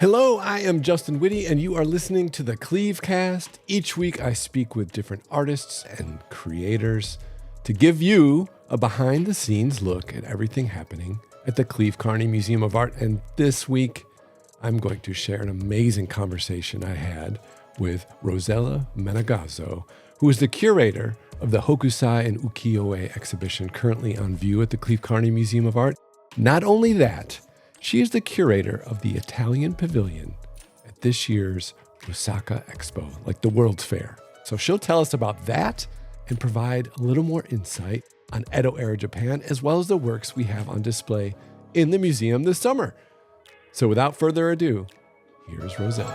Hello, I am Justin Whitty, and you are listening to the CleveCast. Each week, I speak with different artists and creators to give you a behind-the-scenes look at everything happening at the Carney Museum of Art. And this week, I'm going to share an amazing conversation I had with Rossella Menegazzo, who is the curator of the Hokusai and Ukiyo-e exhibition currently on view at the Carney Museum of Art. Not only that, she is the curator of the Italian pavilion at this year's Osaka Expo, like the World's Fair. So she'll tell us about that and provide a little more insight on Edo-era Japan, as well as the works we have on display in the museum this summer. So without further ado, here's Rossella.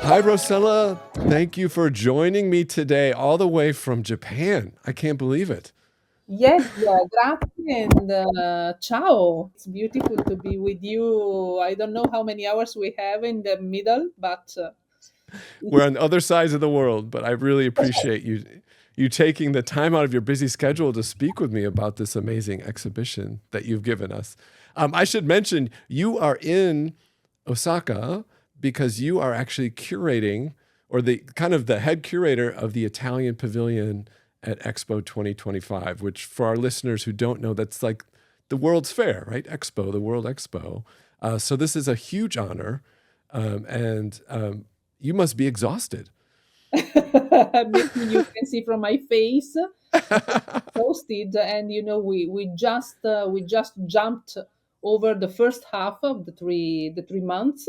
Hi, Rossella. Thank you for joining me today, all the way from Japan. I can't believe it. Yes, yeah, grazie and ciao. It's beautiful to be with you. I don't know how many hours we have in the middle, but it We're is on other sides of the world, but I really appreciate you taking the time out of your busy schedule to speak with me about this amazing exhibition that you've given us. I should mention you are in Osaka because you are actually curating, or the kind of the head curator of the Italian pavilion at Expo 2025, which for our listeners who don't know, that's like the World's Fair, right? Expo, the World Expo. So this is a huge honor, and you must be exhausted. maybe you can see from my face. Exhausted, and we just jumped over the first half of the 3 months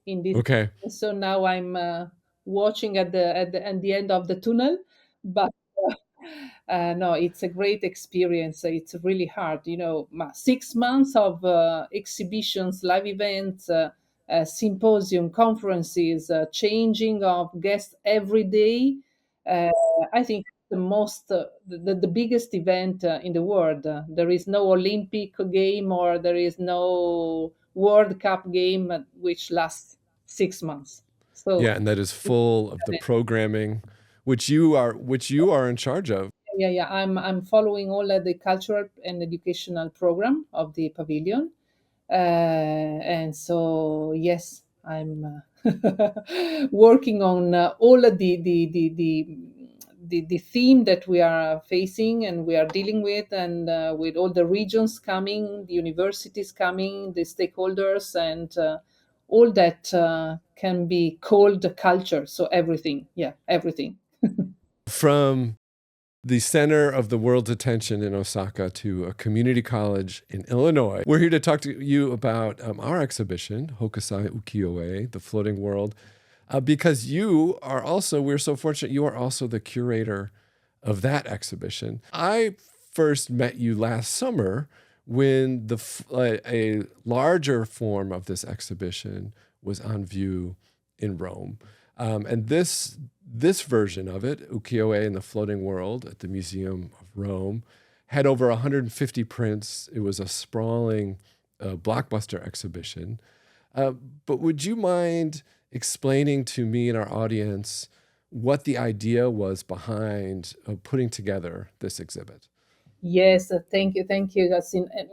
in this. Okay. So now I'm watching at the end of the tunnel, but no, it's a great experience. It's really hard, 6 months of exhibitions, live events, symposium, conferences, changing of guests every day. uh, I think the biggest event in the world. There is no Olympic game, or there is no World Cup game which lasts 6 months. So Yeah, and that is full of the programming, which you are in charge of. yeah. I'm following all the cultural and educational program of the pavilion, and so yes, I'm working on all of the theme that we are facing and we are dealing with, and with all the regions coming, the universities coming, the stakeholders, and all that can be called culture. So everything, yeah, everything. From the center of the world's attention in Osaka to a community college in Illinois. We're here to talk to you about our exhibition, Hokusai and Ukiyo-e, The Floating World, because we're so fortunate, you are also the curator of that exhibition. I first met you last summer when a larger form of this exhibition was on view in Rome. And this version of it, Ukiyo-e in the Floating World at the Museum of Rome, had over 150 prints. It was a sprawling blockbuster exhibition. Uh, but would you mind explaining to me and our audience what the idea was behind putting together this exhibit? Yes, thank you, Justin. And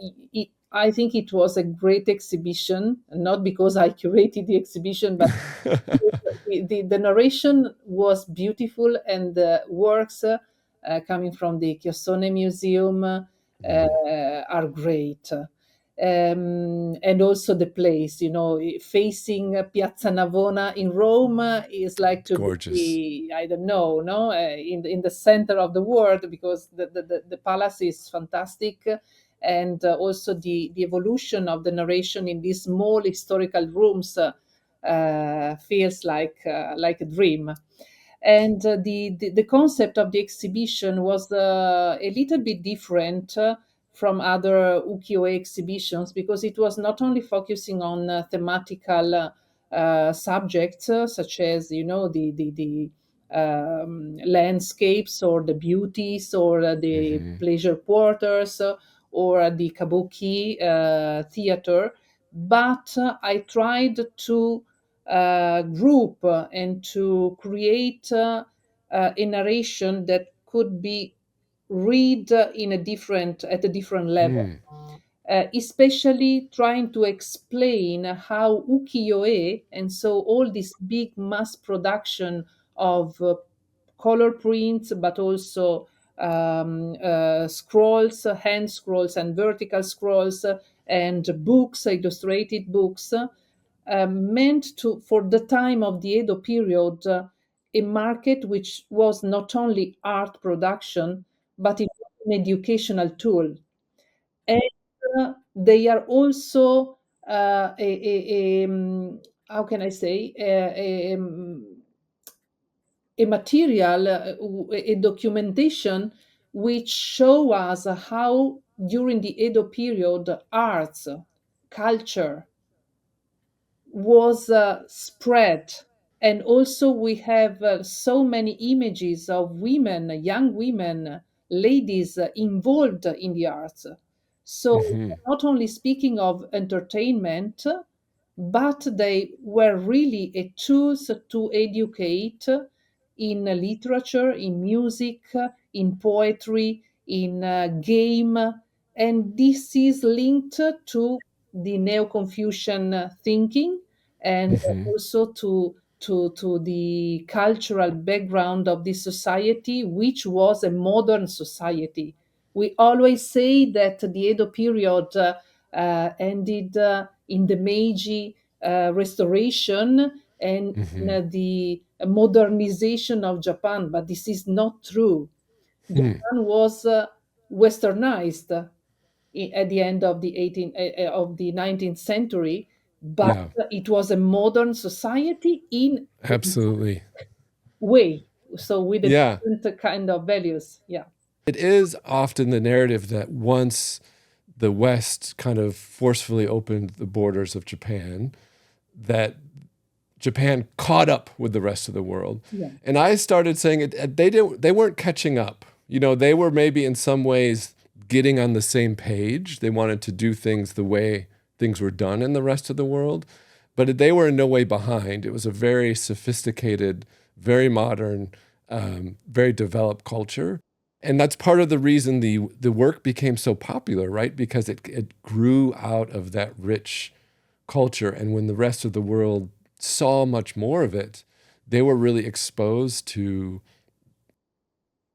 I think it was a great exhibition, not because I curated the exhibition, but the narration was beautiful, and the works coming from the Chiosone Museum are great. And also the place, facing Piazza Navona in Rome is like to Gorgeous. be, I don't know, no, in the center of the world, because the palace is fantastic, and also the evolution of the narration in these small historical rooms feels like a dream. And the concept of the exhibition was a little bit different from other ukiyo-e exhibitions, because it was not only focusing on thematical subjects, such as the landscapes, or the beauties, or the Mhm. pleasure quarters, or the kabuki theater, but I tried to group and to create a narration that could be read in a different at a different level, Mm. especially trying to explain how ukiyo-e, and so all this big mass production of color prints, but also scrolls, hand scrolls and vertical scrolls, and books, illustrated books, meant to, for the time of the Edo period, a market which was not only art production, but it was an educational tool. And they are also how can I say, a material, a documentation which show us how during the Edo period arts, culture was spread. And also we have so many images of women, young women, ladies involved in the arts. So Hmm. not only speaking of entertainment, but they were really a tools to educate in literature, in music, in poetry, in game, and this is linked to the Neo-Confucian thinking, and Hmm. also to the cultural background of this society, which was a modern society. We always say that the Edo period ended in the Meiji Restoration and in Hmm. the modernization of Japan, but this is not true. Hmm. Japan was westernized at the end of the 19th century, but Yeah, it was a modern society in a absolutely. way, so with a Yeah. different kind of values. Yeah, It is often the narrative that once the West kind of forcefully opened the borders of Japan, that Japan caught up with the rest of the world. yeah, And I started saying they weren't catching up. You know, they were maybe in some ways getting on the same page. They wanted to do things the way things were done in the rest of the world, but they were in no way behind. It was a very sophisticated, very modern, very developed culture. And that's part of the reason the work became so popular, right? Because it grew out of that rich culture. And when the rest of the world saw much more of it, they were really exposed to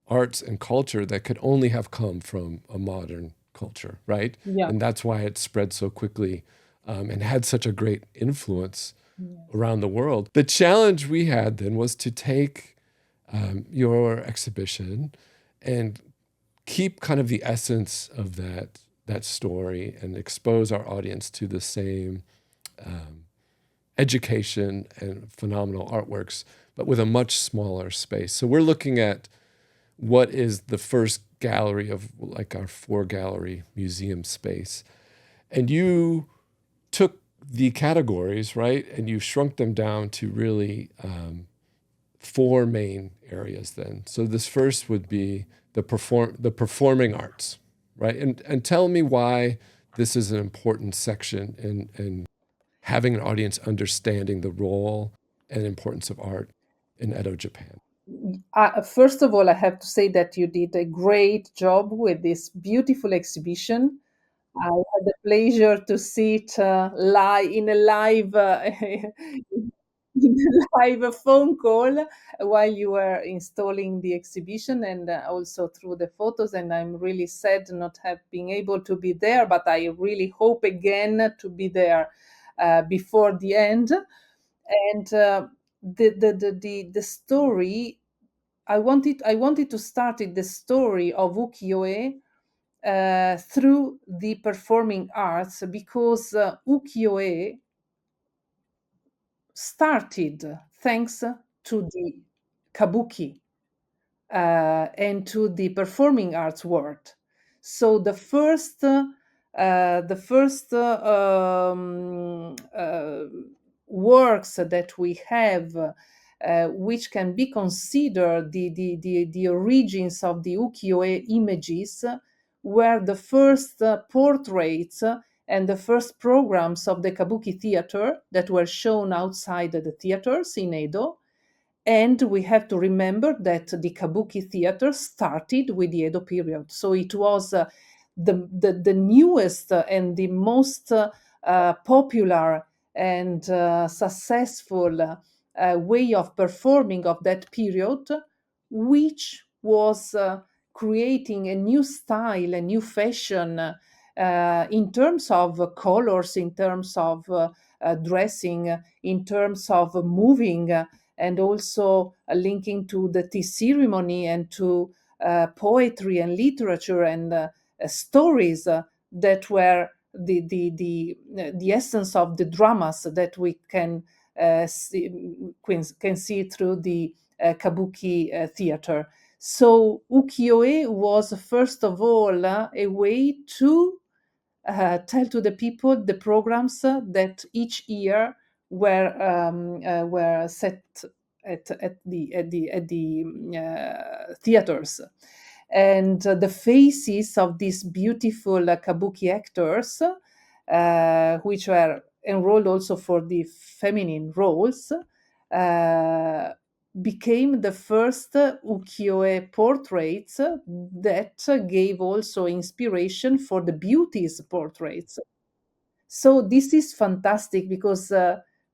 arts and culture that could only have come from a modern culture, right? yeah, And that's why it spread so quickly, and had such a great influence yes, around the world. The challenge we had then was to take your exhibition and keep kind of the essence of that story and expose our audience to the same education and phenomenal artworks, but with a much smaller space. So we're looking at what is the first gallery of like our 4 gallery museum space. And you took the categories, right? And you shrunk them down to really 4 main areas then. So this first would be the performing arts, right? And tell me why this is an important section in having an audience understanding the role and importance of art in Edo Japan. first of all, I have to say that you did a great job with this beautiful exhibition. I had the pleasure to see it in a live in a live phone call while you were installing the exhibition, and also through the photos. And I'm really sad not have been able to be there, but I really hope again to be there before the end. And the story I wanted to start it, the story of Ukiyoe through the performing arts, because ukiyo-e started thanks to the kabuki and to the performing arts world. So the first works that we have, which can be considered the origins of the ukiyo-e images, were the first portraits and the first programs of the kabuki theater that were shown outside the theaters in Edo. And we have to remember that the kabuki theater started with the Edo period. So it was the newest and the most popular and successful way of performing of that period, which was creating a new style, a new fashion in terms of colors, in terms of dressing, in terms of moving, and also linking to the tea ceremony and to poetry and literature and stories that were the essence of the dramas that we can see through the kabuki theater. So ukiyo-e was first of all a way to tell to the people the programs that each year were set at the theaters, and the faces of these beautiful kabuki actors, which were enrolled also for the feminine roles, uh, became the first ukiyo-e portraits that gave also inspiration for the beauties portraits. So this is fantastic because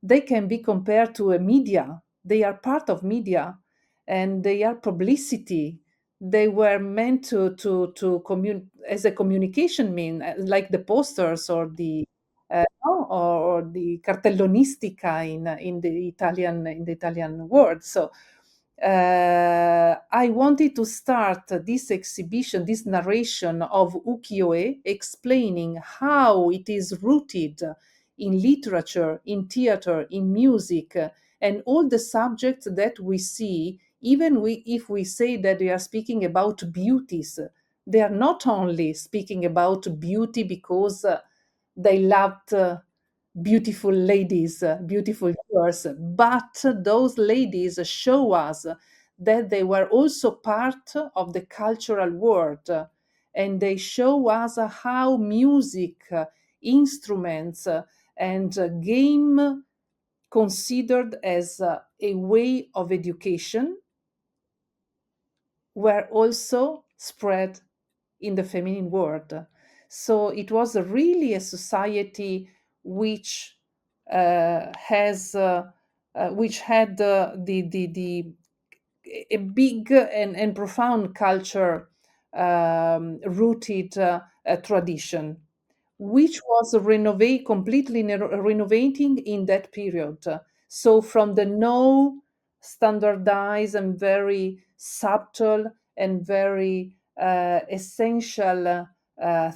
they can be compared to a media. They are part of media, and they are publicity. They were meant as a communication mean, like the posters or the or the cartellonistica in the Italian world. So I wanted to start this exhibition, this narration of ukiyo-e, explaining how it is rooted in literature, in theater, in music, and all the subjects that we see. Even if we say that they are speaking about beauties, they are not only speaking about beauty because they loved beautiful ladies, beautiful girls, but those ladies show us that they were also part of the cultural world, and they show us how music, instruments, and game considered as a way of education were also spread in the feminine world. So it was really a society which which had the a big and profound culture rooted tradition, which was completely renovating in that period. So from the no standardized and very subtle and very essential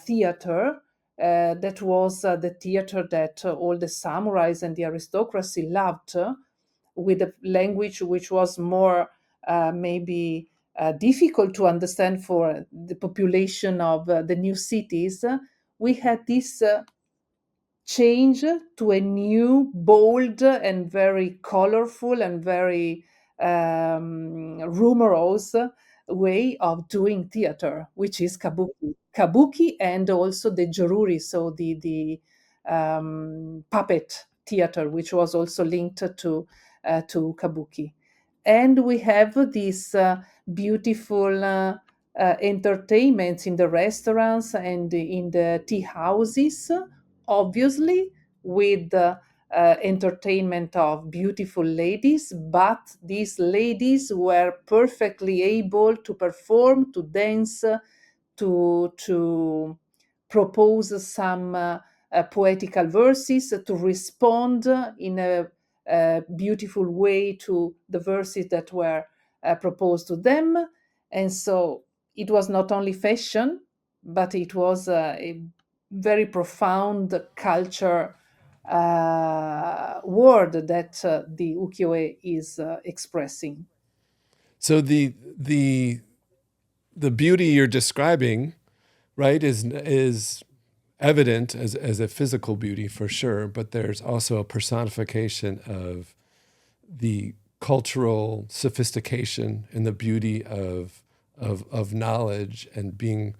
theater, that was the theater that all the samurais and the aristocracy loved, with a language which was more maybe difficult to understand for the population of the new cities. We had this change to a new, bold, and very colorful and very rumorous way of doing theater, which is kabuki. Kabuki and also the joruri, so the puppet theater, which was also linked to kabuki. And we have these beautiful entertainments in the restaurants and in the tea houses, obviously with entertainment of beautiful ladies, but these ladies were perfectly able to perform, to dance, to propose some poetical verses, to respond in a beautiful way to the verses that were proposed to them. And so it was not only fashion, but it was a very profound culture word that the ukiyo-e is expressing. So the beauty you're describing, right, is evident as a physical beauty for sure, but there's also a personification of the cultural sophistication and the beauty of knowledge and being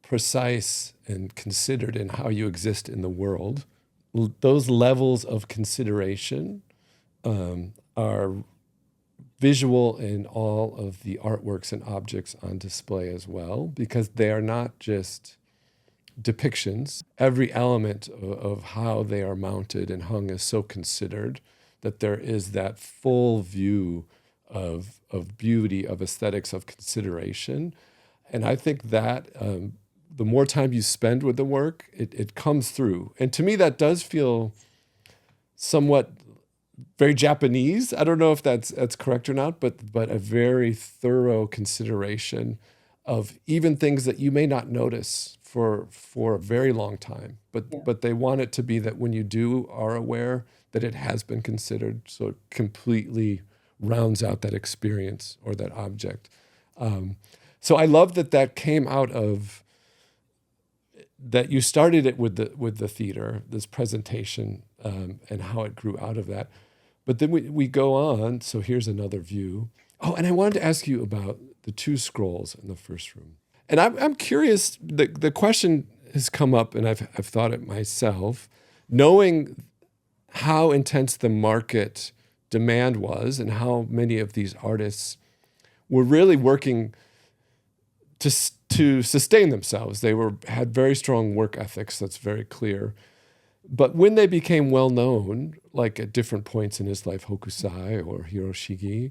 precise and considered in how you exist in the world. Those levels of consideration are visual in all of the artworks and objects on display as well, because they are not just depictions. Every element of how they are mounted and hung is so considered that there is that full view of beauty, of aesthetics, of consideration. And I think that the more time you spend with the work, it comes through. And to me, that does feel somewhat very Japanese. I don't know if that's correct or not, but a very thorough consideration of even things that you may not notice for a very long time. Yeah. But they want it to be that when you do are aware that it has been considered, so it completely rounds out that experience or that object. So I love that came out of that you started it with the theater, this presentation, and how it grew out of that. But then we go on. So here's another view. Oh, and I wanted to ask you about the two scrolls in the first room. And I'm curious. The question has come up, and I've thought it myself, knowing how intense the market demand was, and how many of these artists were really working to sustain themselves. They had very strong work ethics. That's very clear. But when they became well known, like at different points in his life, Hokusai or Hiroshige,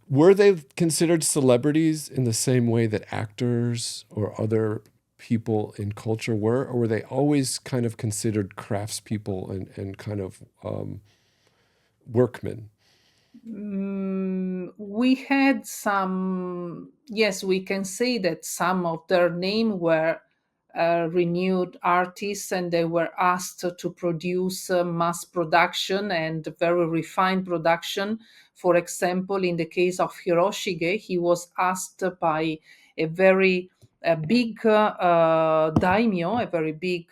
were they considered celebrities in the same way that actors or other people in culture were, or were they always kind of considered craftspeople and kind of workmen? We had some, yes, we can say that some of their name were renewed artists, and they were asked to produce mass production and very refined production. For example, in the case of Hiroshige, he was asked by a very big daimyo, a very big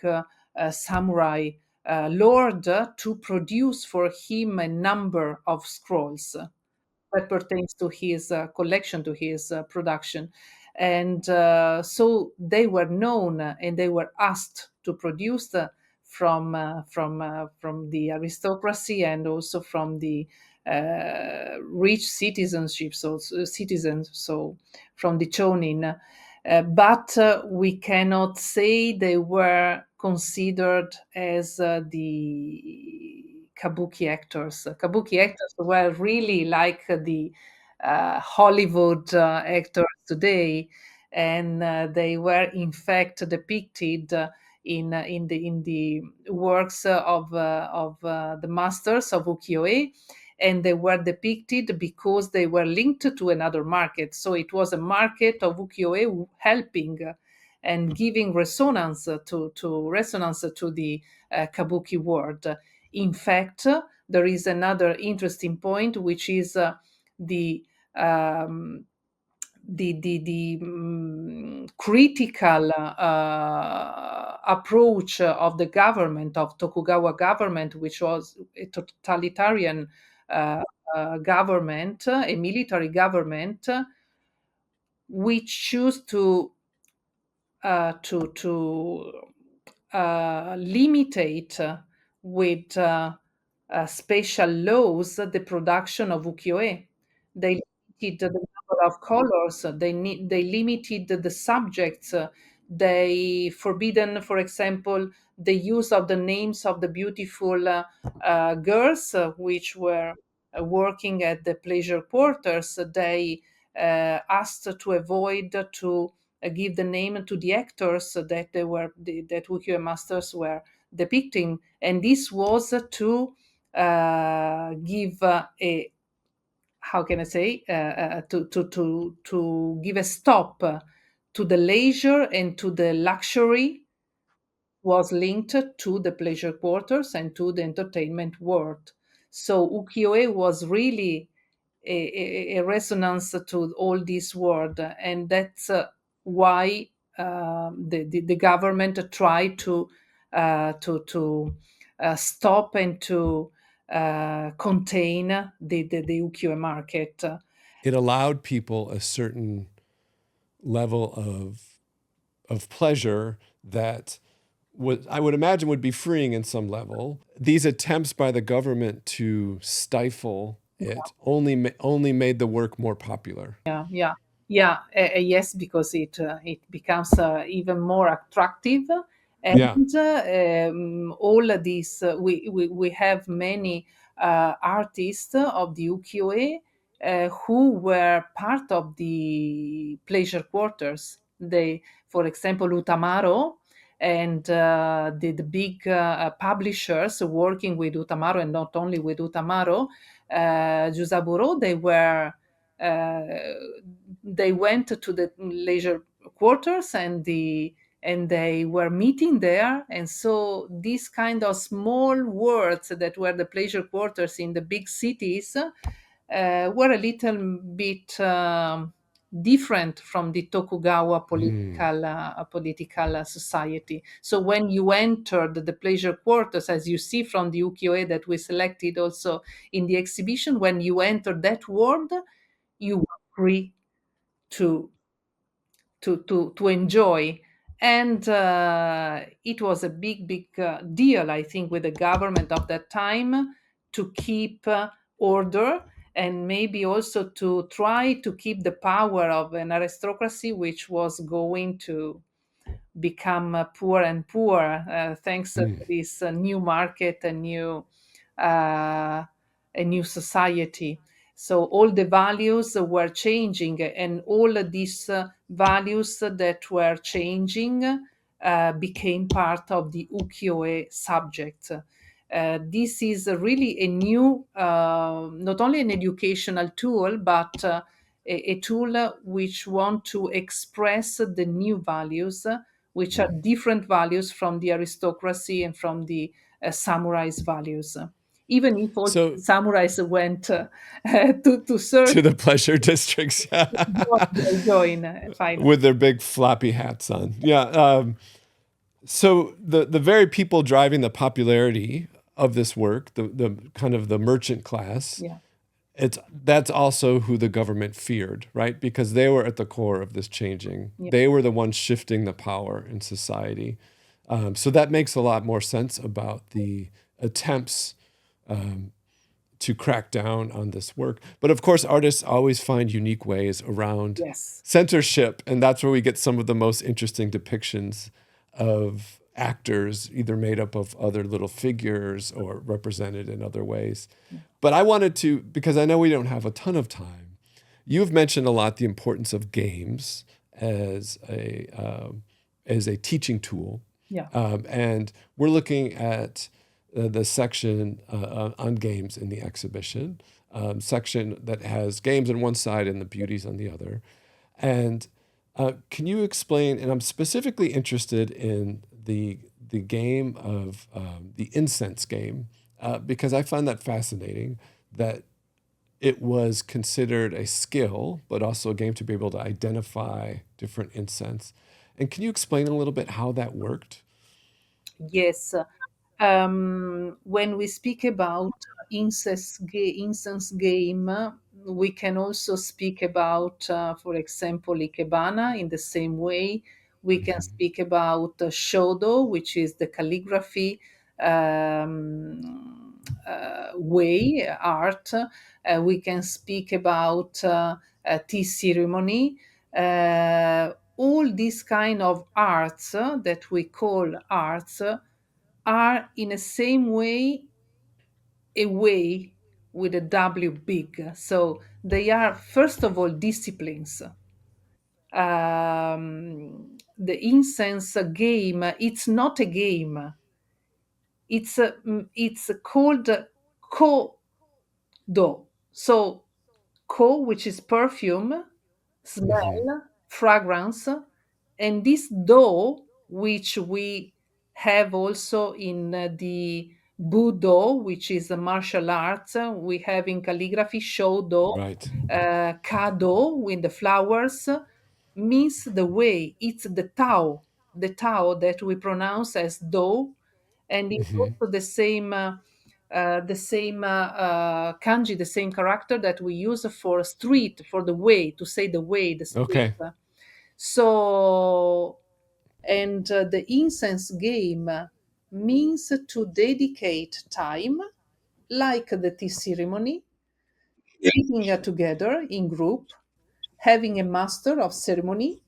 samurai lord, to produce for him a number of scrolls that pertains to his collection, to his production. And so they were known and they were asked to produce from the aristocracy and also from the rich citizens, so from the chonin. But we cannot say they were considered as the kabuki actors. Kabuki actors were really like the Hollywood actors today, and they were in fact depicted in the works of the masters of Ukiyoe, and they were depicted because they were linked to another market. So it was a market of Ukiyoe helping and giving resonance to the kabuki world. In fact, there is another interesting point, which is the um, the critical approach of the government of Tokugawa government, which was a totalitarian government, a military government, which chose to limitate with special laws the production of ukiyo-e. They limited the number of colors. They limited the subjects. They forbidden, for example, the use of the names of the beautiful girls which were working at the pleasure quarters. They asked to avoid to give the name to the actors that that ukiyo-e masters were depicting, and this was to give a, how can I say, to give a stop to the leisure and to the luxury was linked to the pleasure quarters and to the entertainment world. So ukiyo-e was really a resonance to all this world, and that's why the government tried to stop and to contain the ukiyo-e market. It allowed people a certain level of pleasure that I would imagine would be freeing in some level. These attempts by the government to stifle it only made the work more popular. Yeah, yeah, yeah. Yes, because it becomes even more attractive, Yeah. and all of these we have many artists of the ukiyo-e who were part of the pleasure quarters. They, for example, Utamaro and the big publishers working with Utamaro, and not only with Utamaro, Jusaburo, uh, they went to the leisure quarters and they were meeting there, and so these kind of small words that were the pleasure quarters in the big cities were a little bit different from the Tokugawa Mm. political society. So when you entered the pleasure quarters, as you see from the ukiyo-e that we selected also in the exhibition, when you entered that world, you were free to to enjoy. And it was a big deal, I think, with the government of that time to keep order, and maybe also to try to keep the power of an aristocracy which was going to become poor and poor thanks to Mm. this new market, uh, a new society. So all the values were changing, and all these values that were changing became part of the ukiyo-e subject. This is really a new, not only an educational tool, but a tool which want to express the new values, which are Mm. different values from the aristocracy and from the samurai's values. Even if also So the samurais went to search, to the pleasure districts they join finally. with their big floppy hats on. Yeah. So the very people driving the popularity of this work, the kind of the merchant class, Yeah. that's also who the government feared, right? Because they were at the core of this changing. Yeah. They were the ones shifting the power in society. So that makes a lot more sense about the attempts to crack down on this work. But of course, artists always find unique ways around Yes. censorship, and that's where we get some of the most interesting depictions of actors, either made up of other little figures or represented in other ways. But I wanted to, because I know we don't have a ton of time, you've mentioned a lot the importance of games as a teaching tool, Yeah. and we're looking at the section on games in the exhibition, section that has games on one side and the beauties on the other. And can you explain? And I'm specifically interested in the game of the incense game because I find that fascinating. That it was considered a skill, but also a game to be able to identify different incense. And can you explain a little bit how that worked? Yes. When we speak about instance game, we can also speak about, for example, Ikebana in the same way. We can Mhm. speak about Shodo, which is the calligraphy way, art. We can speak about tea ceremony. All these kind of arts that we call arts are in the same way with a W big. So they are, first of all, disciplines. The incense game, it's not a game. It's called kodo. So ko, which is perfume, Mhm. smell, fragrance, and this do, which we have also in the Budo, which is the martial arts. We have in calligraphy Shodo, Right. Kado with the flowers, means the way. It's the Tao that we pronounce as Do, and it's Hmm. also the same kanji, the same character that we use for street, for the way, to say the way, the street. Okay. So, and the incense game means to dedicate time, like the tea ceremony, sitting together in group, having a master of ceremony,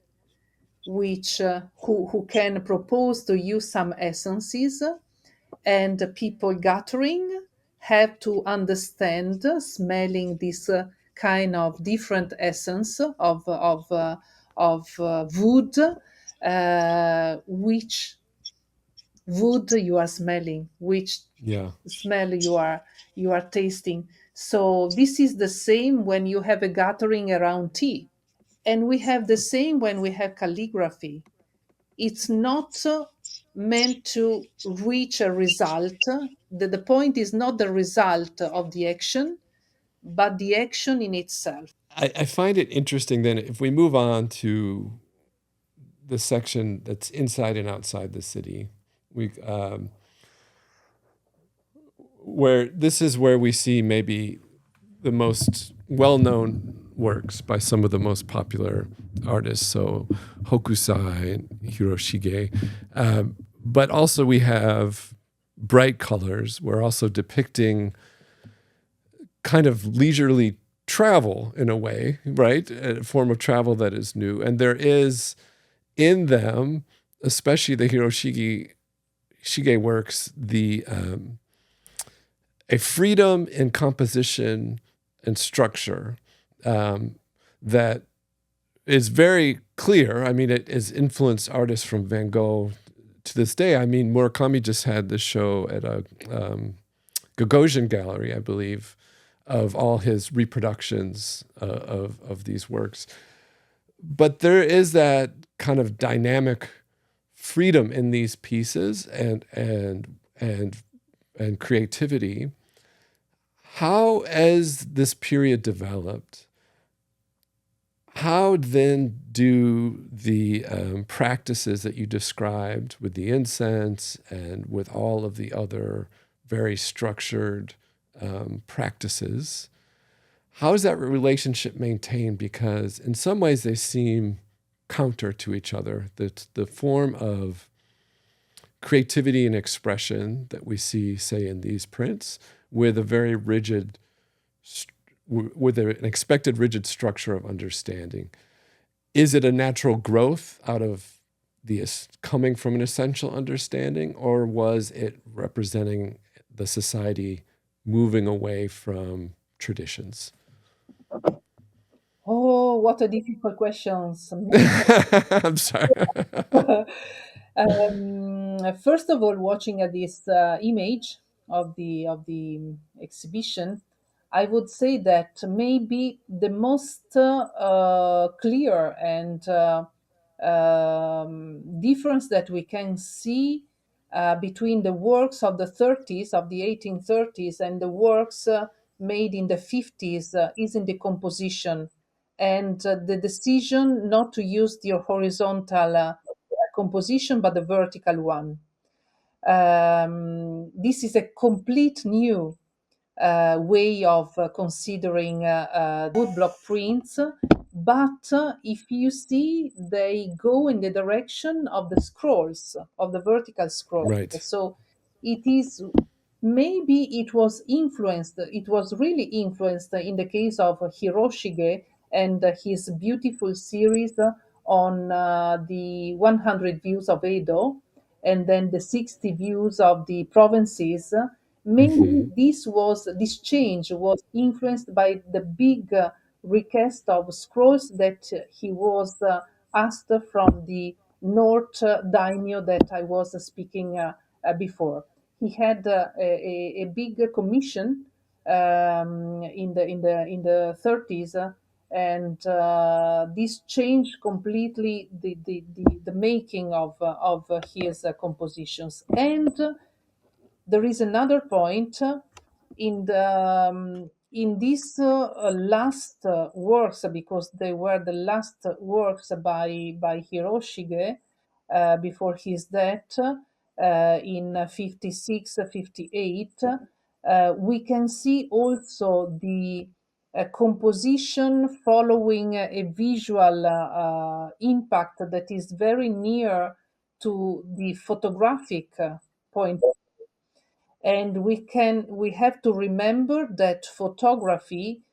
which who can propose to you some essences, and the people gathering have to understand, smelling this kind of different essence of wood, which wood you are smelling, which Yeah. smell you are tasting. So this is the same when you have a gathering around tea, and we have the same when we have calligraphy. It's not meant to reach a result. The point is not the result of the action, but the action in itself. I find it interesting then if we move on to the section that's inside and outside the city. We where this is where we see maybe the most well-known works by some of the most popular artists. So Hokusai and Hiroshige. But also we have bright colors. We're also depicting kind of leisurely travel in a way, right? A form of travel that is new. And there is in them, especially the Hiroshige Shige works, the a freedom in composition and structure that is very clear. I mean, it has influenced artists from Van Gogh to this day. I mean, Murakami just had this show at a Gagosian gallery, I believe, of all his reproductions of these works. But there is that kind of dynamic freedom in these pieces and creativity. How, as this period developed, how then do the practices that you described with the incense and with all of the other very structured practices, how is that relationship maintained? Because in some ways they seem counter to each other. The form of creativity and expression that we see, say, in these prints, with a very rigid, with an expected rigid structure of understanding. Is it a natural growth out of the coming from an essential understanding, or was it representing the society moving away from traditions? Oh, what a difficult questions. I'm sorry. First of all, watching at this image of the exhibition, I would say that maybe the most clear and difference that we can see between the works of the 30s, of the 1830s, and the works made in the 50s is in the composition and the decision not to use the horizontal composition but the vertical one. This is a complete new way of considering woodblock prints, but if you see, they go in the direction of the scrolls, of the vertical scrolls. Right. So it is, maybe it was really influenced in the case of Hiroshige and his beautiful series on the 100 views of Edo and then the 60 views of the provinces. Maybe Mm-hmm. this change was influenced by the big request of scrolls that he was asked from the North daimyo that I was speaking before. He had a big commission in the 30s, and this changed completely the making of his compositions. And there is another point in these last works, because they were the last works by Hiroshige before his death in 56, 58. We can see also the composition following a visual impact that is very near to the photographic point. And we have to remember that photography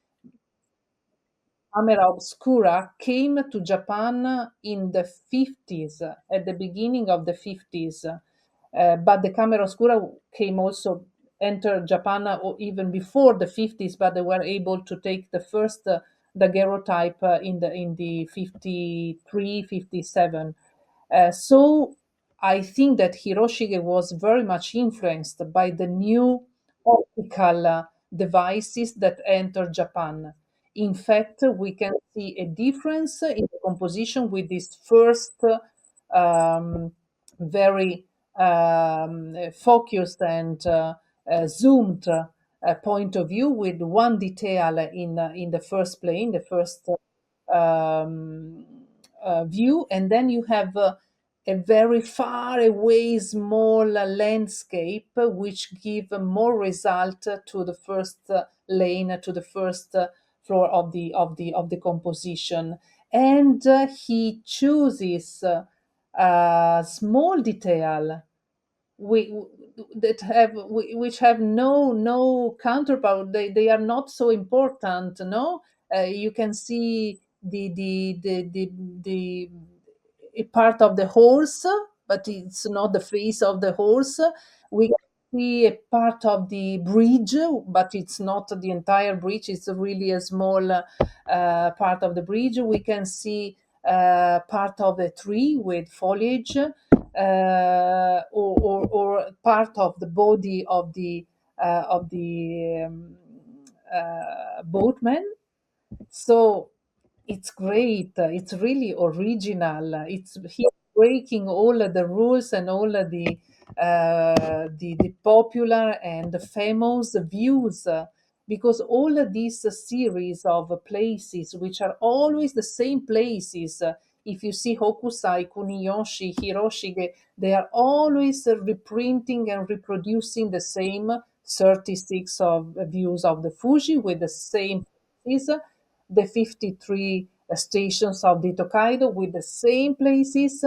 camera obscura came to Japan in the 50s, at the beginning of the 50s. But the camera oscura came also entered Japan even before the 50s, but they were able to take the first daguerreotype in the 53, 57. So I think that Hiroshige was very much influenced by the new optical devices that entered Japan. In fact, we can see a difference in the composition with this first very focused and zoomed point of view with one detail in the first plane, the first um, view, and then you have a very far away small landscape which give more result to the first lane, to the first floor of the composition. And he chooses small detail we which have no counterpart. They are not so important, no. You can see the a part of the horse, but it's not the face of the horse. We can see a part of the bridge, but it's not the entire bridge. It's really a small part of the bridge. We can see part of the tree with foliage, or part of the body of the boatman. So it's great. It's really original. It's he's breaking all of the rules and all of the popular and the famous views. Because all of these series of places, which are always the same places, if you see Hokusai, Kuniyoshi, Hiroshige, they are always reprinting and reproducing the same 36 of views of the Fuji with the same places, the 53 stations of the Tokaido with the same places,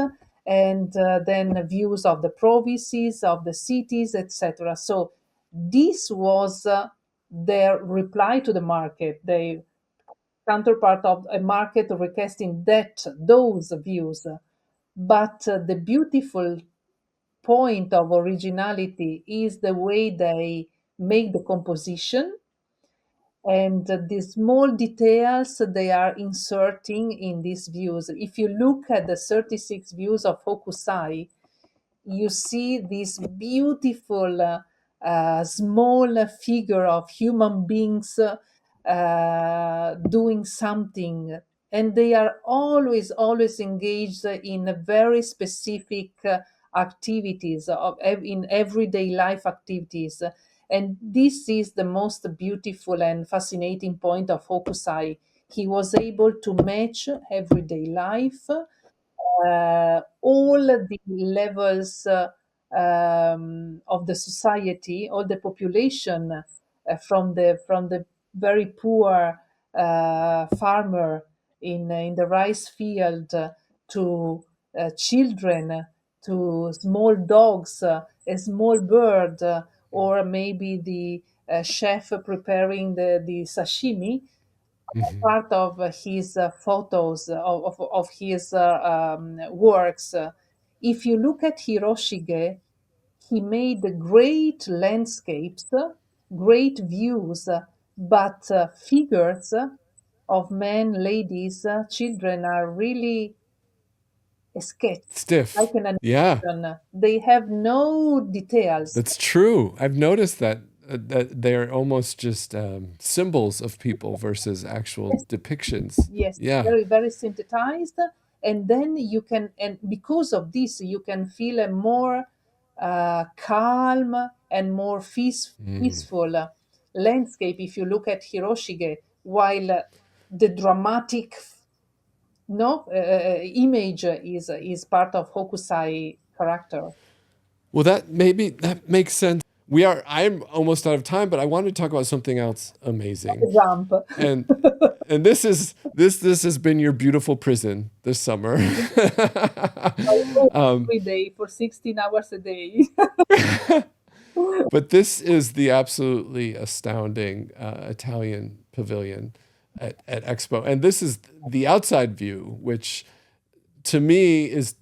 and then views of the provinces, of the cities, etc. So this was their reply to the market. They counterpart of a market requesting those views. But the beautiful point of originality is the way they make the composition and the small details they are inserting in these views. If you look at the 36 views of Hokusai, you see this beautiful small figure of human beings doing something, and they are always engaged in a very specific activities in everyday life activities. And this is the most beautiful and fascinating point of Hokusai. He was able to match everyday life, all the levels of the society, all the population, from the very poor farmer in the rice field to children, to small dogs, a small bird, or maybe the chef preparing the sashimi, Mhm. part of his photos of his works. If you look at Hiroshige, he made great landscapes, great views, but figures of men, ladies, children are really a sketch, like Stiff. an Yeah, animation. They have no details. that's true. I've noticed that that they're almost just symbols of people versus actual depictions. Yes, Yeah. very, very synthesized. And then you can, and because of this, you can feel a more calm and more Mm. peaceful landscape if you look at Hiroshige, while the dramatic no image is part of Hokusai character. Well, that maybe that makes sense. We are. I'm almost out of time, but I wanted to talk about something else amazing. Jump. And and this has been your beautiful prison this summer. I go um, every day for 16 hours a day. but this is the absolutely astounding Italian pavilion. at Expo. And this is the outside view, which to me is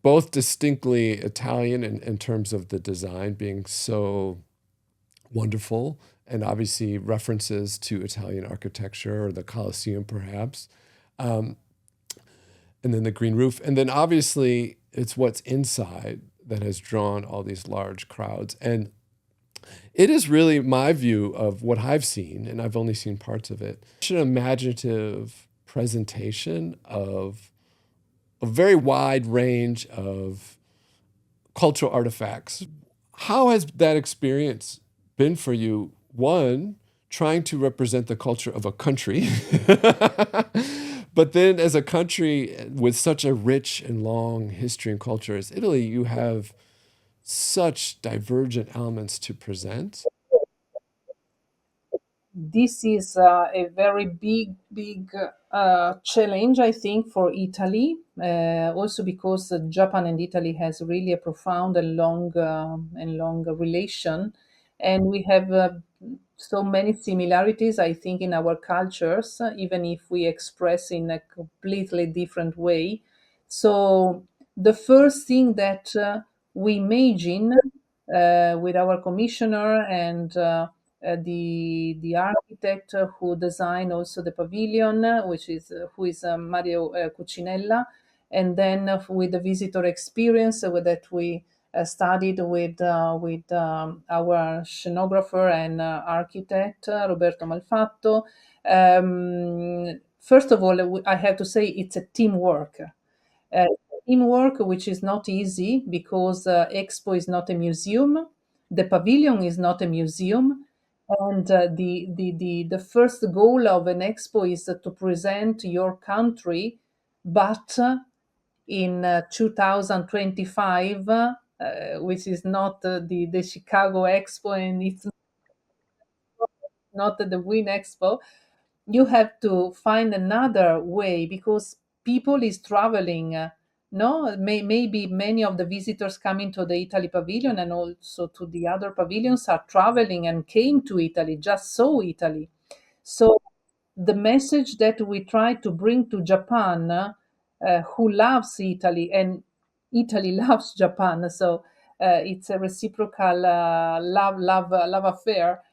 both distinctly Italian in terms of the design being so wonderful, and obviously references to Italian architecture or the Colosseum, perhaps. Um, and then the green roof. And then obviously it's what's inside that has drawn all these large crowds. And it is really my view of what I've seen, and I've only seen parts of it. It's an imaginative presentation of a very wide range of cultural artifacts. How has that experience been for you? One, trying to represent the culture of a country, but then as a country with such a rich and long history and culture as Italy, you have such divergent elements to present. This is a very big challenge, I think, for Italy. Also because Japan and Italy has really a profound and long relation, and we have so many similarities, I think, in our cultures, even if we express in a completely different way. So the first thing that we imagine with our commissioner and the architect who designed also the pavilion, which is who is Mario Cucinella, and then with the visitor experience that we studied with our scenographer and architect Roberto Malfatto. First of all, I have to say it's a teamwork. Uh, Teamwork, which is not easy because Expo is not a museum, the pavilion is not a museum, and the first goal of an expo is to present your country, but in 2025, which is not the Chicago Expo, and it's not the Win Expo, you have to find another way because people is traveling. No, maybe many of the visitors coming to the Italy pavilion and also to the other pavilions are traveling and came to Italy, just saw Italy. So the message that we try to bring to Japan, who loves Italy and Italy loves Japan, so it's a reciprocal love affair,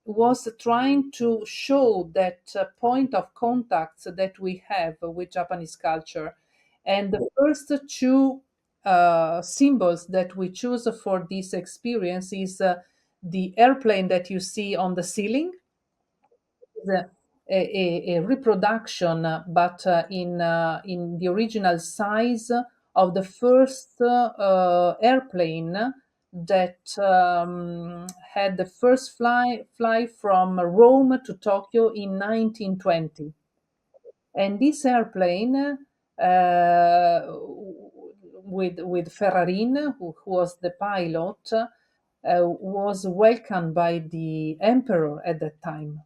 was trying to show that point of contact that we have with Japanese culture. And the first two symbols that we choose for this experience is the airplane that you see on the ceiling, the a reproduction, but in the original size of the first airplane that had the first fly from Rome to Tokyo in 1920. And this airplane, with Ferrarin, who was the pilot, was welcomed by the emperor at that time.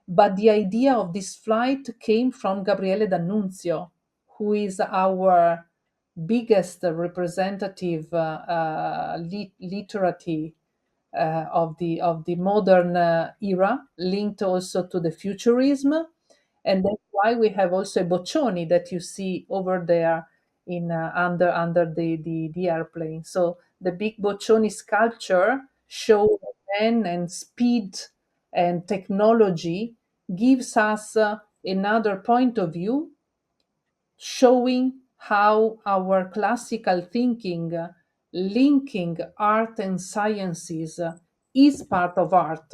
But the idea of this flight came from Gabriele D'Annunzio, who is our biggest representative literati of the modern era, linked also to the futurism, and that's why we have also a Boccioni that you see over there in under the airplane. So the big Boccioni sculpture show men and speed and technology gives us another point of view, showing how our classical thinking, linking art and sciences, is part of art.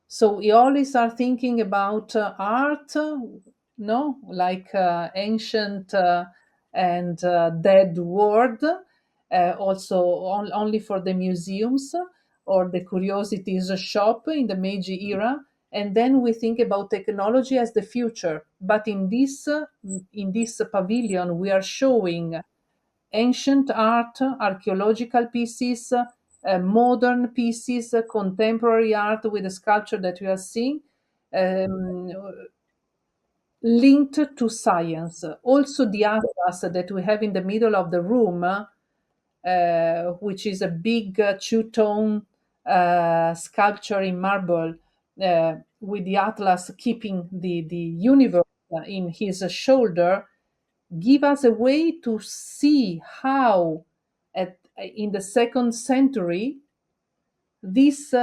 So we always are thinking about art, no, like ancient and dead word, also only for the museums or the curiosities shop in the Meiji era, and then we think about technology as the future. But in this pavilion we are showing ancient art, archaeological pieces, modern pieces, contemporary art with the sculpture that we are seeing, um, linked to science. Also the atlas that we have in the middle of the room, which is a big two-tone sculpture in marble, with the atlas keeping the universe in his shoulder, give us a way to see how in the second century this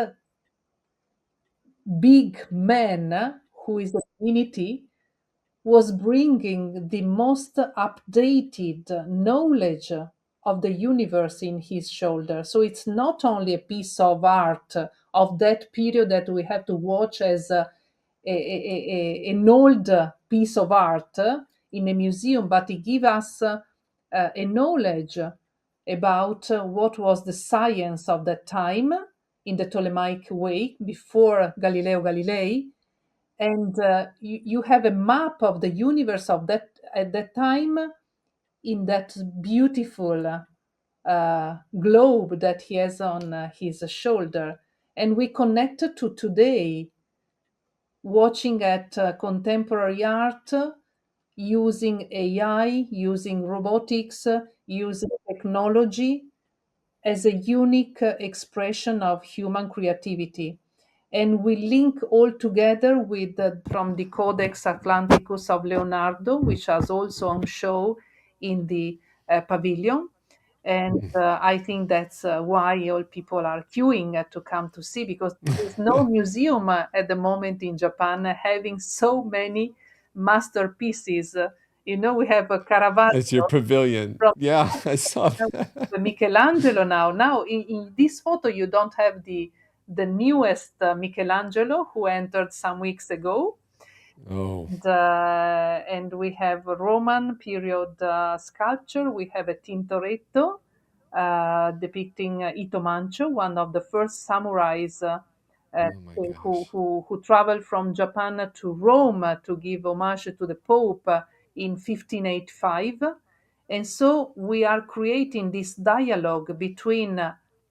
big man who is a divinity was bringing the most updated knowledge of the universe in his shoulder. So it's not only a piece of art of that period that we have to watch as an old piece of art in a museum, but it gives us a knowledge about what was the science of that time in the Ptolemaic way before Galileo Galilei, and you have a map of the universe of that at that time in that beautiful globe that he has on his shoulder, and we connect to today, watching at contemporary art, using AI, using robotics, using technology as a unique expression of human creativity. And we link all together with from the Codex Atlanticus of Leonardo, which is also on show in the pavilion. And I think that's why all people are queuing to come to see, because there's no museum at the moment in Japan having so many masterpieces. We have a It's your Caravaggio pavilion. from Yeah, I saw that. Michelangelo now. Now, in this photo, you don't have the newest Michelangelo who entered some weeks ago, Oh, and we have a Roman period sculpture. We have a Tintoretto depicting Ito Mancho, one of the first samurais oh my gosh. who traveled from Japan to Rome to give homage to the Pope in 1585. And so we are creating this dialogue between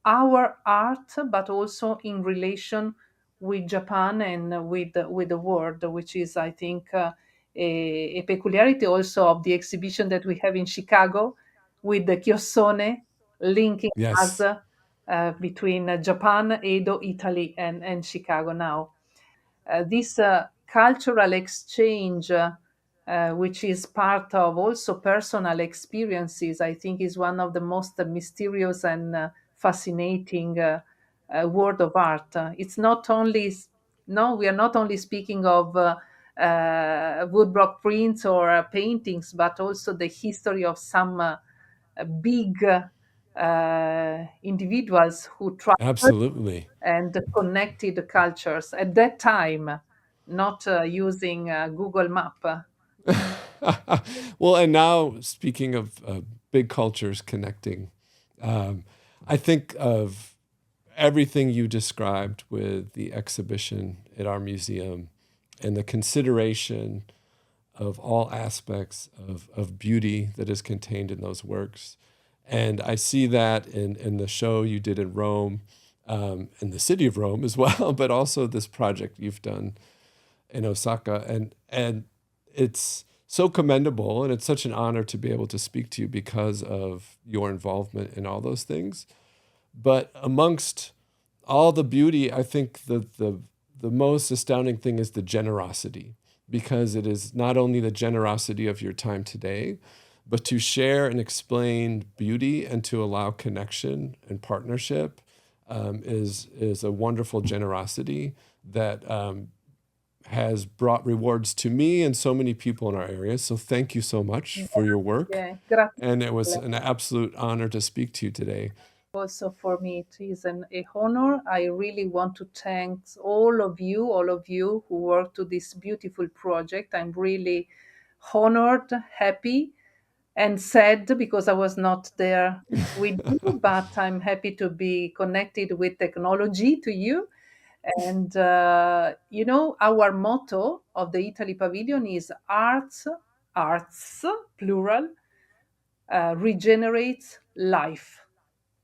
our art, but also in relation with Japan and with the world, which is, I think, a peculiarity also of the exhibition that we have in Chicago with the Chiossone linking us Yes, between Japan, Edo, Italy, and Chicago now. This cultural exchange, which is part of also personal experiences, I think is one of the most mysterious and fascinating world of art. It's not only, no, we are not only speaking of woodblock prints or paintings, but also the history of some big individuals who traveled absolutely. and connected cultures at that time, not using Google Map. Well, and now speaking of big cultures connecting, um, I think of everything you described with the exhibition at our museum and the consideration of all aspects of beauty that is contained in those works. And I see that in the show you did in Rome, in the city of Rome as well, but also this project you've done in Osaka. And it's so commendable, and it's such an honor to be able to speak to you because of your involvement in all those things. But amongst all the beauty, I think the most astounding thing is the generosity, because it is not only the generosity of your time today, but to share and explain beauty and to allow connection and partnership is a wonderful generosity that has brought rewards to me and so many people in our area. So thank you so much for your work. Yeah, grazie And it was mille. an absolute honor to speak to you today. Also, for me, it is a honor. I really want to thank all of you who worked to this beautiful project. I'm really honored, happy, and sad because I was not there with you, but I'm happy to be connected with technology to you. And our motto of the Italy Pavilion is arts, plural, regenerates life.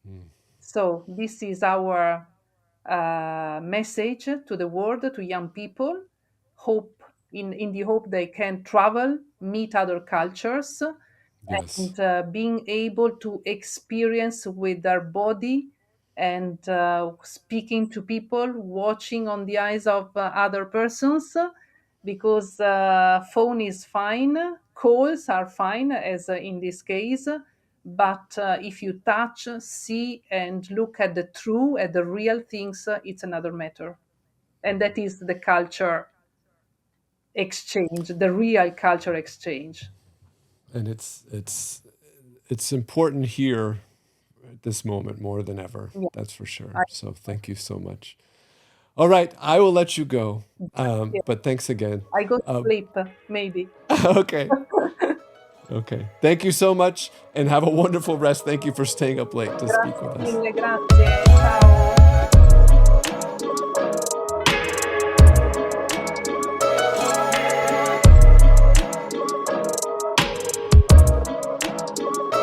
Mm. So this is our message to the world, to young people. Hope in the hope they can travel, meet other cultures, Yes. and being able to experience with their body and speaking to people, watching on the eyes of other persons, because phone is fine, calls are fine, as in this case, but if you touch, see, and look at the true, at the real things, it's another matter. And that is the culture exchange, the real culture exchange. And it's important here at this moment more than ever. Yeah, That's for sure. I, So thank you so much. All right, I will let you go. yeah, But thanks again. I go to Uh, sleep, maybe. okay. Okay. Thank you so much and have a wonderful rest. Thank you for staying up late to speak with Grazie us. mille, grazie.